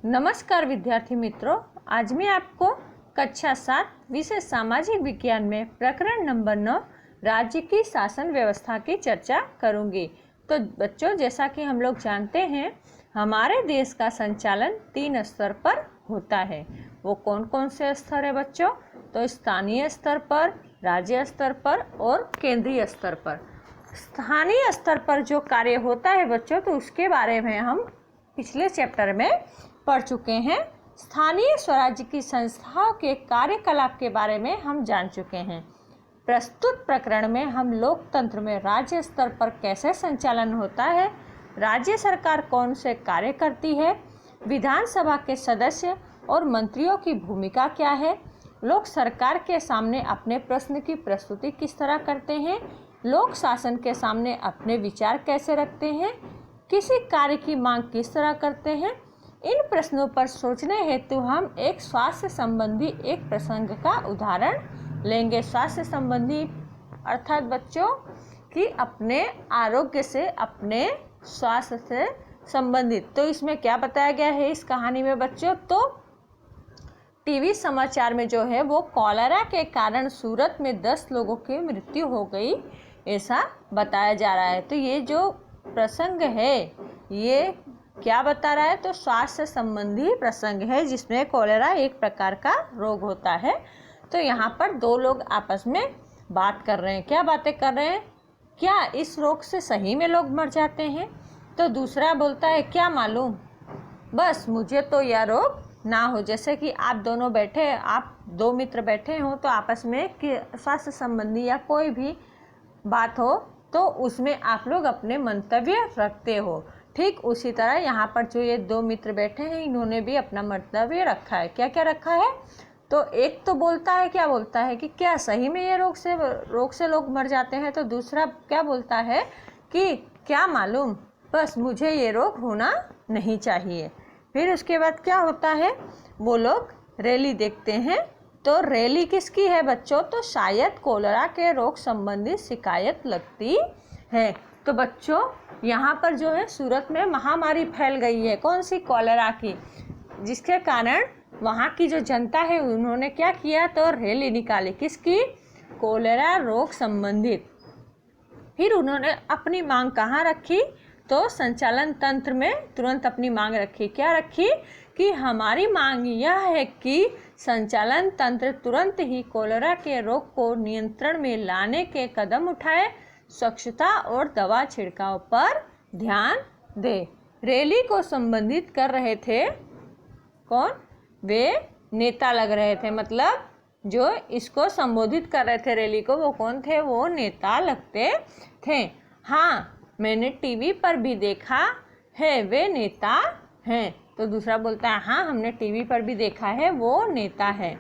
नमस्कार विद्यार्थी मित्रों, आज मैं आपको कक्षा 7 विषय सामाजिक विज्ञान में प्रकरण नंबर 9 राज्य की शासन व्यवस्था की चर्चा करूंगी। तो बच्चों, जैसा कि हम लोग जानते हैं, हमारे देश का संचालन 3 स्तर पर होता है। वो कौन कौन से स्तर है बच्चों? तो स्थानीय स्तर पर, राज्य स्तर पर और केंद्रीय स्तर पर। स्थानीय स्तर पर जो कार्य होता है बच्चों, तो उसके बारे में हम पिछले चैप्टर में पढ़ चुके हैं। स्थानीय स्वराज्य की संस्थाओं के कार्यकलाप के बारे में हम जान चुके हैं। प्रस्तुत प्रकरण में हम लोकतंत्र में राज्य स्तर पर कैसे संचालन होता है, राज्य सरकार कौन से कार्य करती है, विधानसभा के सदस्य और मंत्रियों की भूमिका क्या है, लोग सरकार के सामने अपने प्रश्न की प्रस्तुति किस तरह करते हैं, लोक शासन के सामने अपने विचार कैसे रखते हैं, किसी कार्य की मांग किस तरह करते हैं। इन प्रश्नों पर सोचने हेतु हम एक स्वास्थ्य संबंधी एक प्रसंग का उदाहरण लेंगे। स्वास्थ्य संबंधी अर्थात बच्चों कि अपने आरोग्य से, अपने स्वास्थ्य से संबंधित। तो इसमें क्या बताया गया है इस कहानी में बच्चों? तो टीवी समाचार में जो है वो कॉलेरा के कारण सूरत में 10 लोगों की मृत्यु हो गई, ऐसा बताया जा रहा है। तो ये जो प्रसंग है ये क्या बता रहा है? तो स्वास्थ्य संबंधी प्रसंग है, जिसमें कॉलेरा एक प्रकार का रोग होता है। तो यहाँ पर 2 लोग आपस में बात कर रहे हैं। क्या बातें कर रहे हैं? क्या इस रोग से सही में लोग मर जाते हैं? तो दूसरा बोलता है, क्या मालूम, बस मुझे तो यह रोग ना हो। जैसे कि आप दोनों बैठे, आप 2 मित्र बैठे हो, तो आपस में कि स्वास्थ्य संबंधी या कोई भी बात हो तो उसमें आप लोग अपने मंतव्य रखते हो। ठीक उसी तरह यहाँ पर जो ये 2 मित्र बैठे हैं, इन्होंने भी अपना मंतव्य रखा है। क्या क्या रखा है? तो एक तो बोलता है, क्या बोलता है कि क्या सही में ये रोग से लोग मर जाते हैं। तो दूसरा क्या बोलता है कि क्या मालूम, बस मुझे ये रोग होना नहीं चाहिए। फिर उसके बाद क्या होता है, वो लोग रैली देखते हैं। तो रैली किसकी है बच्चों? तो शायद कॉलेरा के रोग संबंधी शिकायत लगती है। तो बच्चों यहाँ पर जो है सूरत में महामारी फैल गई है। कौन सी? कॉलेरा की, जिसके कारण वहाँ की जो जनता है उन्होंने क्या किया? तो रैली निकाली। किसकी? कॉलेरा रोग संबंधित। फिर उन्होंने अपनी मांग कहाँ रखी? तो संचालन तंत्र में तुरंत अपनी मांग रखी। क्या रखी? कि हमारी मांग यह है कि संचालन तंत्र तुरंत ही कॉलेरा के रोग को नियंत्रण में लाने के कदम उठाए, स्वच्छता और दवा छिड़काव पर ध्यान दे। रैली को संबोधित कर रहे थे कौन? वे नेता लग रहे थे। मतलब जो इसको संबोधित कर रहे थे रैली को, वो कौन थे? वो नेता लगते थे। हाँ, मैंने टीवी पर भी देखा है, वे नेता हैं। तो दूसरा बोलता है, हाँ हमने टीवी पर भी देखा है, वो नेता है।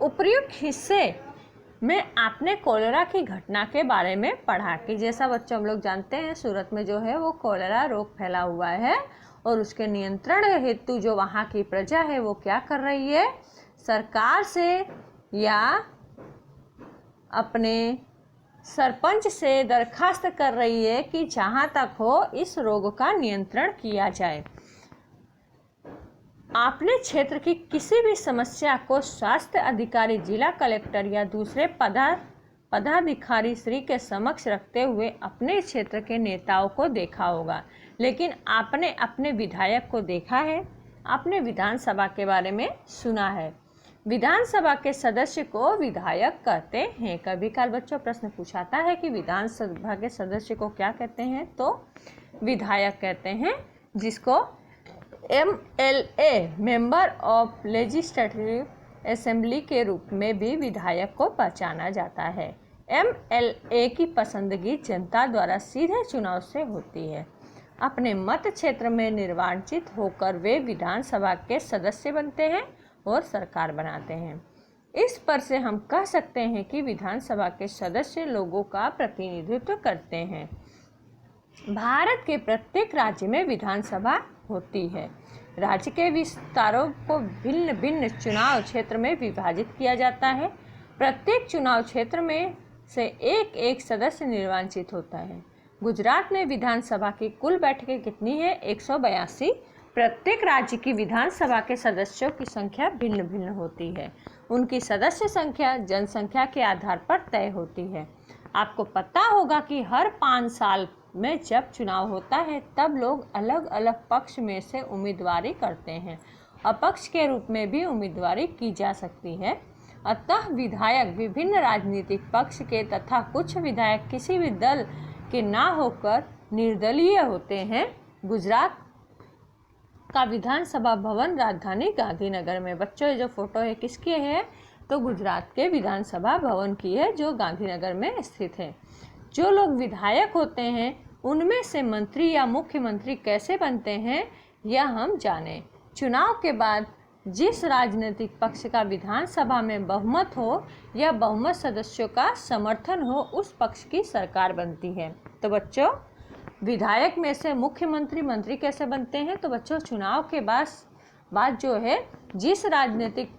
उपर्युक्त हिस्से में आपने कॉलेरा की घटना के बारे में पढ़ा कि जैसा बच्चों हम लोग जानते हैं सूरत में जो है वो कॉलेरा रोग फैला हुआ है, और उसके नियंत्रण हेतु जो वहाँ की प्रजा है वो क्या कर रही है? सरकार से या अपने सरपंच से दरखास्त कर रही है कि जहाँ तक हो इस रोग का नियंत्रण किया जाए। आपने क्षेत्र की किसी भी समस्या को स्वास्थ्य अधिकारी, जिला कलेक्टर या दूसरे पदाधिकारी श्री के समक्ष रखते हुए अपने क्षेत्र के नेताओं को देखा होगा, लेकिन आपने अपने विधायक को देखा है? आपने विधानसभा के बारे में सुना है। विधानसभा के सदस्य को विधायक कहते हैं। कभी काल बच्चों प्रश्न पूछाता है कि विधानसभा के सदस्य को क्या कहते हैं? तो विधायक कहते हैं, जिसको MLA member of legislative assembly के रूप में भी विधायक को पहचाना जाता है। MLA की पसंदगी जनता द्वारा सीधे चुनाव से होती है। अपने मत क्षेत्र में निर्वाचित होकर वे विधानसभा के सदस्य बनते हैं और सरकार बनाते हैं। इस पर से हम कह सकते हैं कि विधानसभा के सदस्य लोगों का प्रतिनिधित्व करते हैं। भारत के प्रत्येक राज्य में विधानसभा होती है। राज्य के विस्तारों को भिन्न भिन्न चुनाव क्षेत्र में विभाजित किया जाता है। प्रत्येक चुनाव क्षेत्र में से एक एक सदस्य निर्वाचित होता है। गुजरात में विधानसभा की कुल बैठकें कितनी है? 182 प्रत्येक राज्य की विधानसभा के सदस्यों की संख्या भिन्न भिन्न होती है। उनकी सदस्य संख्या जनसंख्या के आधार पर तय होती है। आपको पता होगा कि हर 5 साल में जब चुनाव होता है तब लोग अलग अलग पक्ष में से उम्मीदवारी करते हैं। अपक्ष के रूप में भी उम्मीदवारी की जा सकती है। अतः विधायक विभिन्न राजनीतिक पक्ष के तथा कुछ विधायक किसी भी दल के ना होकर निर्दलीय होते हैं। गुजरात का विधानसभा भवन राजधानी गांधीनगर में। बच्चों ये जो फोटो है किसकी है? तो गुजरात के विधानसभा भवन की है जो गांधीनगर में स्थित है। जो लोग विधायक होते हैं उनमें से मंत्री या मुख्यमंत्री कैसे बनते हैं यह हम जानें। चुनाव के बाद जिस राजनीतिक पक्ष का विधानसभा में बहुमत हो या बहुमत सदस्यों का समर्थन हो उस पक्ष की सरकार बनती है। तो बच्चों विधायक में से मुख्यमंत्री मंत्री कैसे बनते हैं? तो बच्चों चुनाव के बाद जो है जिस राजनीतिक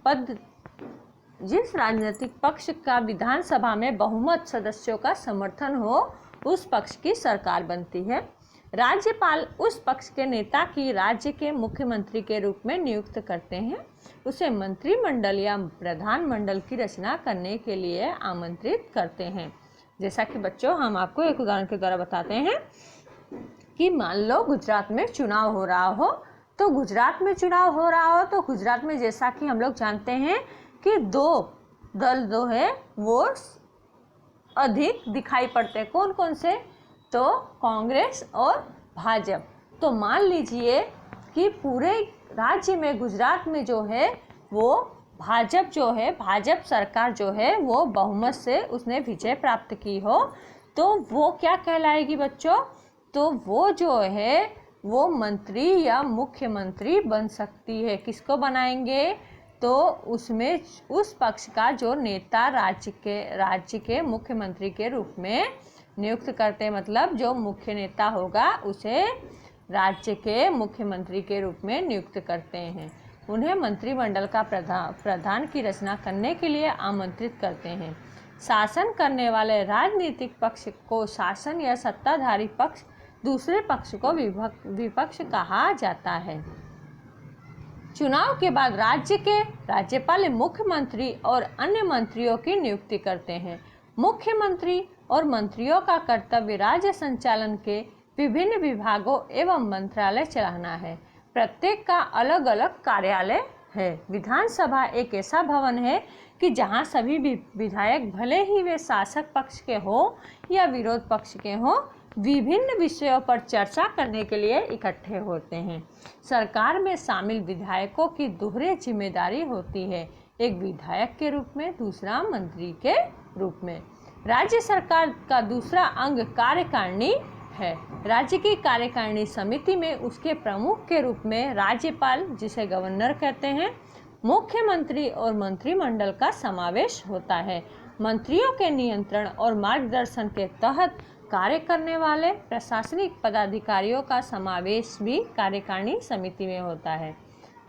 पक्ष का विधानसभा में बहुमत सदस्यों का समर्थन हो उस पक्ष की सरकार बनती है। राज्यपाल उस पक्ष के नेता की राज्य के मुख्यमंत्री के रूप में नियुक्त करते हैं। उसे मंत्रिमंडल या प्रधानमंडल की रचना करने के लिए आमंत्रित करते हैं। जैसा कि बच्चों हम आपको एक उदाहरण के द्वारा बताते हैं कि मान लो गुजरात में चुनाव हो रहा हो तो गुजरात में जैसा कि हम लोग जानते हैं कि दो दल जो है वो अधिक दिखाई पड़ते हैं। कौन कौन से? तो कांग्रेस और भाजपा। तो मान लीजिए कि पूरे राज्य में गुजरात में जो है वो भाजपा सरकार जो है वो बहुमत से उसने विजय प्राप्त की हो तो वो क्या कहलाएगी बच्चों? तो वो जो है वो मंत्री या मुख्यमंत्री बन सकती है। किसको बनाएंगे? तो उसमें उस पक्ष का जो नेता राज्य के मुख्यमंत्री के रूप में नियुक्त करते हैं। मतलब जो मुख्य नेता होगा उसे राज्य के मुख्यमंत्री के रूप में नियुक्त करते हैं। उन्हें मंत्रिमंडल का प्रधान की रचना करने के लिए आमंत्रित करते हैं। शासन करने वाले राजनीतिक पक्ष को शासन या सत्ताधारी पक्ष, दूसरे पक्ष को विपक्ष कहा जाता है। चुनाव के बाद राज्य के राज्यपाल मुख्यमंत्री और अन्य मंत्रियों की नियुक्ति करते हैं। मुख्यमंत्री और मंत्रियों का कर्तव्य राज्य संचालन के विभिन्न विभागों एवं मंत्रालय चलाना है। प्रत्येक का अलग अलग कार्यालय है। विधानसभा एक ऐसा भवन है कि जहां सभी विधायक भले ही वे शासक पक्ष के हो या विरोध पक्ष के हो विभिन्न विषयों पर चर्चा करने के लिए इकट्ठे होते हैं। सरकार में शामिल विधायकों की दोहरी जिम्मेदारी होती है, एक विधायक के रूप में, दूसरा मंत्री के रूप में। राज्य सरकार का दूसरा अंग कार्यकारिणी है। राज्य की कार्यकारिणी समिति में उसके प्रमुख के रूप में राज्यपाल, जिसे गवर्नर कहते हैं, मुख्यमंत्री और मंत्रिमंडल का समावेश होता है। मंत्रियों के नियंत्रण और मार्गदर्शन के तहत कार्य करने वाले प्रशासनिक पदाधिकारियों का समावेश भी कार्यकारिणी समिति में होता है।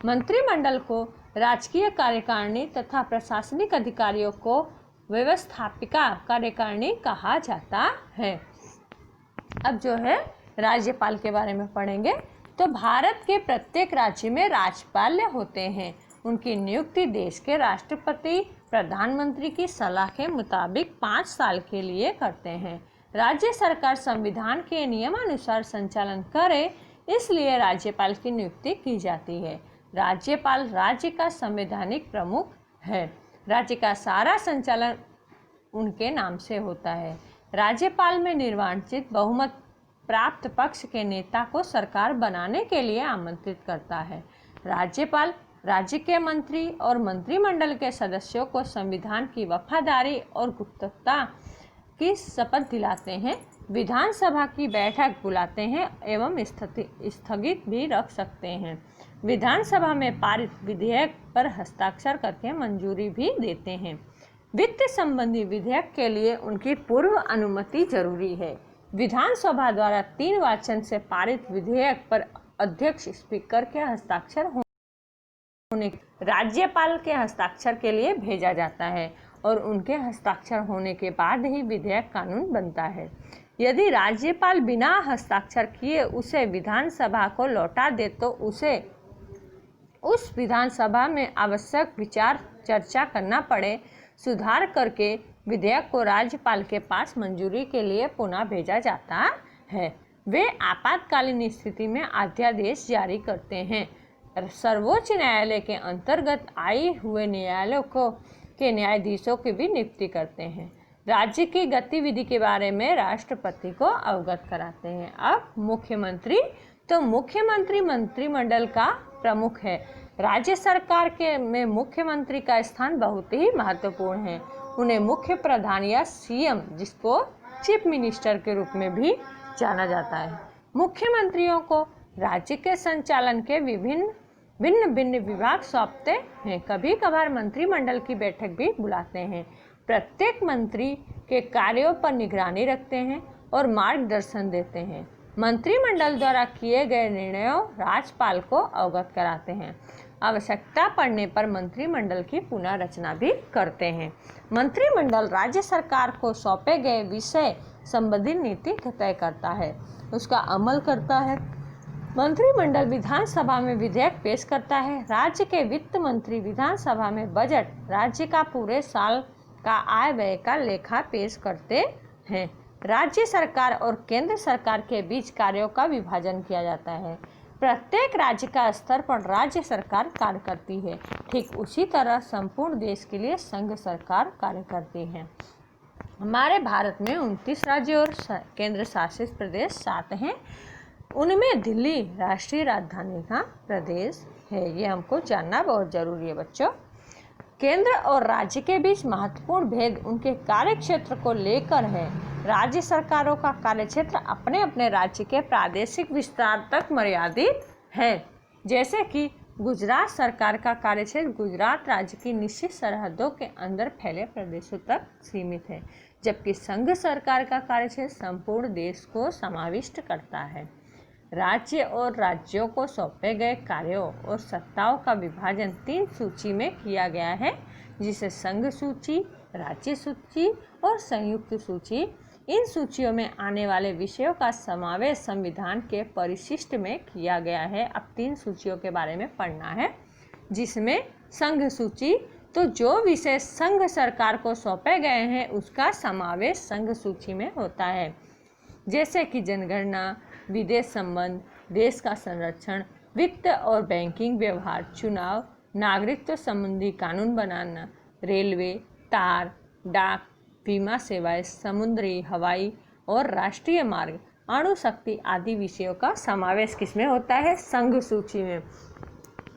मंत्रिमंडल को राजकीय कार्यकारिणी तथा प्रशासनिक अधिकारियों को व्यवस्थापिका कार्यकारिणी कहा जाता है। अब जो है राज्यपाल के बारे में पढ़ेंगे। तो भारत के प्रत्येक राज्य में राज्यपाल होते हैं। उनकी नियुक्ति देश के राष्ट्रपति प्रधानमंत्री की सलाह के मुताबिक 5 साल के लिए करते हैं। राज्य सरकार संविधान के नियमानुसार संचालन करे, इसलिए राज्यपाल की नियुक्ति की जाती है। राज्यपाल राज्य का संवैधानिक प्रमुख है। राज्य का सारा संचालन उनके नाम से होता है। राज्यपाल में निर्वाचित बहुमत प्राप्त पक्ष के नेता को सरकार बनाने के लिए आमंत्रित करता है। राज्यपाल राज्य के मंत्री और मंत्रिमंडल के सदस्यों को संविधान की वफादारी और गुप्तता की शपथ दिलाते हैं। विधानसभा की बैठक बुलाते हैं एवं स्थगित भी रख सकते हैं। विधानसभा में पारित विधेयक पर हस्ताक्षर करके मंजूरी भी देते हैं। वित्त संबंधी विधेयक के लिए उनकी पूर्व अनुमति जरूरी है। विधानसभा द्वारा 3 वाचन से पारित विधेयक पर अध्यक्ष स्पीकर के हस्ताक्षर होने राज्यपाल के हस्ताक्षर के लिए भेजा जाता है और उनके हस्ताक्षर होने के बाद ही विधेयक कानून बनता है। यदि राज्यपाल बिना हस्ताक्षर किए उसे विधानसभा को लौटा दे तो उसे उस विधानसभा में आवश्यक विचार चर्चा करना पड़े, सुधार करके विधेयक को राज्यपाल के पास मंजूरी के लिए पुनः भेजा जाता है। वे आपातकालीन स्थिति में अध्यादेश जारी करते हैं। सर्वोच्च न्यायालय के अंतर्गत आए हुए न्यायालयों के न्यायाधीशों की भी नियुक्ति करते हैं। राज्य की गतिविधि के बारे में राष्ट्रपति को अवगत कराते हैं। अब मुख्यमंत्री, तो मुख्यमंत्री मंत्रिमंडल का प्रमुख है। राज्य सरकार में मुख्यमंत्री का स्थान बहुत ही महत्वपूर्ण है। उन्हें मुख्य प्रधान या सीएम, जिसको चीफ मिनिस्टर के रूप में भी जाना जाता है। मुख्यमंत्रियों को राज्य के संचालन के भिन्न भिन्न विभाग सौंपते हैं। कभी कभार मंत्रिमंडल की बैठक भी बुलाते हैं। प्रत्येक मंत्री के कार्यों पर निगरानी रखते हैं और मार्गदर्शन देते हैं। मंत्रिमंडल द्वारा किए गए निर्णयों राज्यपाल को अवगत कराते हैं। आवश्यकता पड़ने पर मंत्रिमंडल की पुनर्रचना भी करते हैं। मंत्रिमंडल राज्य सरकार को सौंपे गए विषय संबंधी नीति तय करता है, उसका अमल करता है। मंत्रिमंडल विधानसभा में विधेयक पेश करता है। राज्य के वित्त मंत्री विधानसभा में बजट, राज्य का पूरे साल का आय व्यय का लेखा पेश करते हैं। राज्य सरकार और केंद्र सरकार के बीच कार्यों का विभाजन किया जाता है। प्रत्येक राज्य का स्तर पर राज्य सरकार कार्य करती है। ठीक उसी तरह संपूर्ण देश के लिए संघ सरकार कार्य करती है। हमारे भारत में 29 राज्य और केंद्र शासित प्रदेश 7 हैं। उनमें दिल्ली राष्ट्रीय राजधानी का प्रदेश है। ये हमको जानना बहुत जरूरी है बच्चों। केंद्र और राज्य के बीच महत्वपूर्ण भेद उनके कार्यक्षेत्र को लेकर है। राज्य सरकारों का कार्यक्षेत्र अपने अपने राज्य के प्रादेशिक विस्तार तक मर्यादित है। जैसे कि गुजरात सरकार का कार्यक्षेत्र गुजरात राज्य की निश्चित सरहदों के अंदर फैले प्रदेशों तक सीमित है, जबकि संघ सरकार का कार्यक्षेत्र संपूर्ण देश को समाविष्ट करता है। राज्य और राज्यों को सौंपे गए कार्यों और सत्ताओं का विभाजन 3 सूची में किया गया है, जिसे संघ सूची, राज्य सूची और संयुक्त सूची। इन सूचियों में आने वाले विषयों का समावेश संविधान के परिशिष्ट में किया गया है। अब 3 सूचियों के बारे में पढ़ना है, जिसमें संघ सूची, तो जो विषय संघ सरकार को सौंपे गए हैं उसका समावेश संघ सूची में होता है, जैसे कि जनगणना, विदेश संबंध, देश का संरक्षण, वित्त और बैंकिंग व्यवहार, चुनाव, नागरिकत्व संबंधी कानून बनाना, रेलवे, तार, डाक, बीमा सेवाएं, समुद्री, हवाई और राष्ट्रीय मार्ग, अणुशक्ति आदि विषयों का समावेश किसमें होता है? संघ सूची में।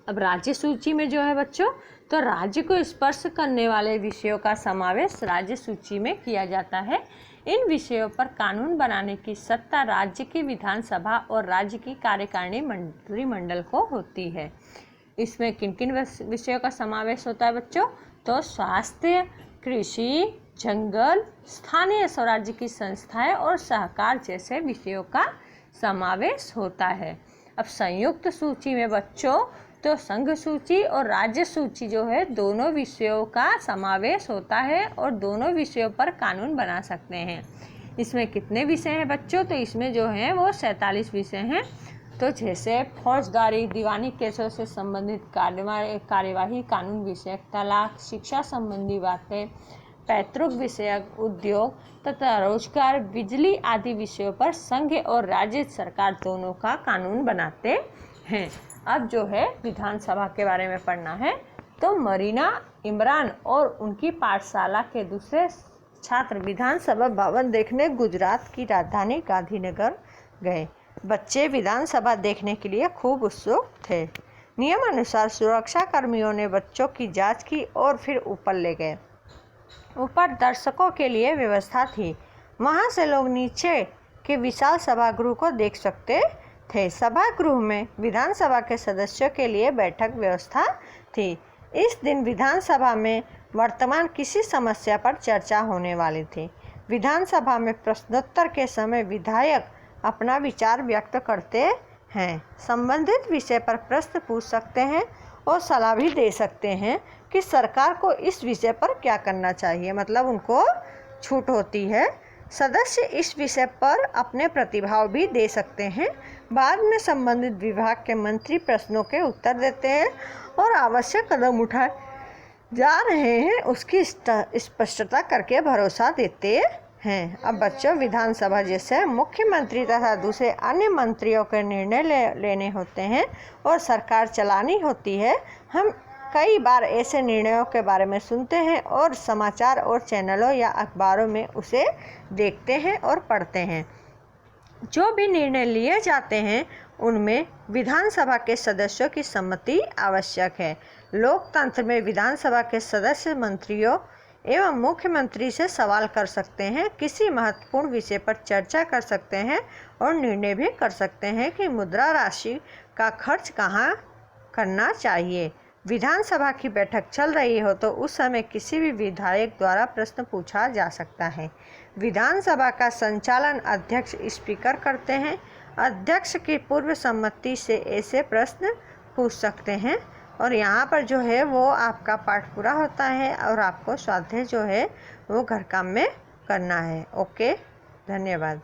अब राज्य सूची में जो है बच्चों, तो राज्य को स्पर्श करने वाले विषयों का समावेश राज्य सूची में किया जाता है। इन विषयों पर कानून बनाने की सत्ता राज्य की विधानसभा और राज्य की कार्यकारिणी मंत्रिमंडल को होती है। इसमें किन किन विषयों का समावेश होता है बच्चों? तो स्वास्थ्य, कृषि, जंगल, स्थानीय स्वराज्य की संस्थाएं और सहकार जैसे विषयों का समावेश होता है। अब संयुक्त सूची में बच्चों, तो संघ सूची और राज्य सूची जो है दोनों विषयों का समावेश होता है और दोनों विषयों पर कानून बना सकते हैं। इसमें कितने विषय हैं बच्चों? तो इसमें जो है वो 47 विषय हैं। तो जैसे फौजदारी, दीवानी केसों से संबंधित कार्यवाही, कानून विषयक, तलाक, शिक्षा संबंधी बातें, पैतृक विषयक, उद्योग तथा रोजगार, बिजली आदि विषयों पर संघ और राज्य सरकार दोनों का कानून बनाते हैं। अब जो है विधानसभा के बारे में पढ़ना है। तो मरीना इमरान और उनकी पाठशाला के दूसरे छात्र विधानसभा भवन देखने गुजरात की राजधानी गांधीनगर गए। बच्चे विधानसभा देखने के लिए खूब उत्सुक थे। नियमानुसार सुरक्षा कर्मियों ने बच्चों की जांच की और फिर ऊपर ले गए। ऊपर दर्शकों के लिए व्यवस्था थी, वहां से लोग नीचे के विशाल सभागृह को देख सकते थे। सभागृह में विधानसभा के सदस्यों के लिए बैठक व्यवस्था थी। इस दिन विधानसभा में वर्तमान किसी समस्या पर चर्चा होने वाली थी। विधानसभा में प्रश्नोत्तर के समय विधायक अपना विचार व्यक्त करते हैं, संबंधित विषय पर प्रश्न पूछ सकते हैं और सलाह भी दे सकते हैं कि सरकार को इस विषय पर क्या करना चाहिए। मतलब उनको छूट होती है सदस्य इस विषय पर अपने प्रतिभाव भी दे सकते हैं। बाद में संबंधित विभाग के मंत्री प्रश्नों के उत्तर देते हैं और आवश्यक कदम उठाए जा रहे हैं उसकी स्पष्टता करके भरोसा देते हैं। अब बच्चों, विधानसभा जैसे मुख्यमंत्री तथा दूसरे अन्य मंत्रियों के निर्णय लेने होते हैं और सरकार चलानी होती है। हम कई बार ऐसे निर्णयों के बारे में सुनते हैं और समाचार और चैनलों या अखबारों में उसे देखते हैं और पढ़ते हैं। जो भी निर्णय लिए जाते हैं उनमें विधानसभा के सदस्यों की सम्मति आवश्यक है। लोकतंत्र में विधानसभा के सदस्य मंत्रियों एवं मुख्यमंत्री से सवाल कर सकते हैं, किसी महत्वपूर्ण विषय पर चर्चा कर सकते हैं और निर्णय भी कर सकते हैं कि मुद्रा राशि का खर्च कहाँ करना चाहिए। विधानसभा की बैठक चल रही हो तो उस समय किसी भी विधायक द्वारा प्रश्न पूछा जा सकता है। विधानसभा का संचालन अध्यक्ष स्पीकर करते हैं। अध्यक्ष की पूर्व सम्मति से ऐसे प्रश्न पूछ सकते हैं। और यहाँ पर जो है वो आपका पाठ पूरा होता है और आपको स्वाध्याय जो है वो घर काम में करना है। ओके, धन्यवाद।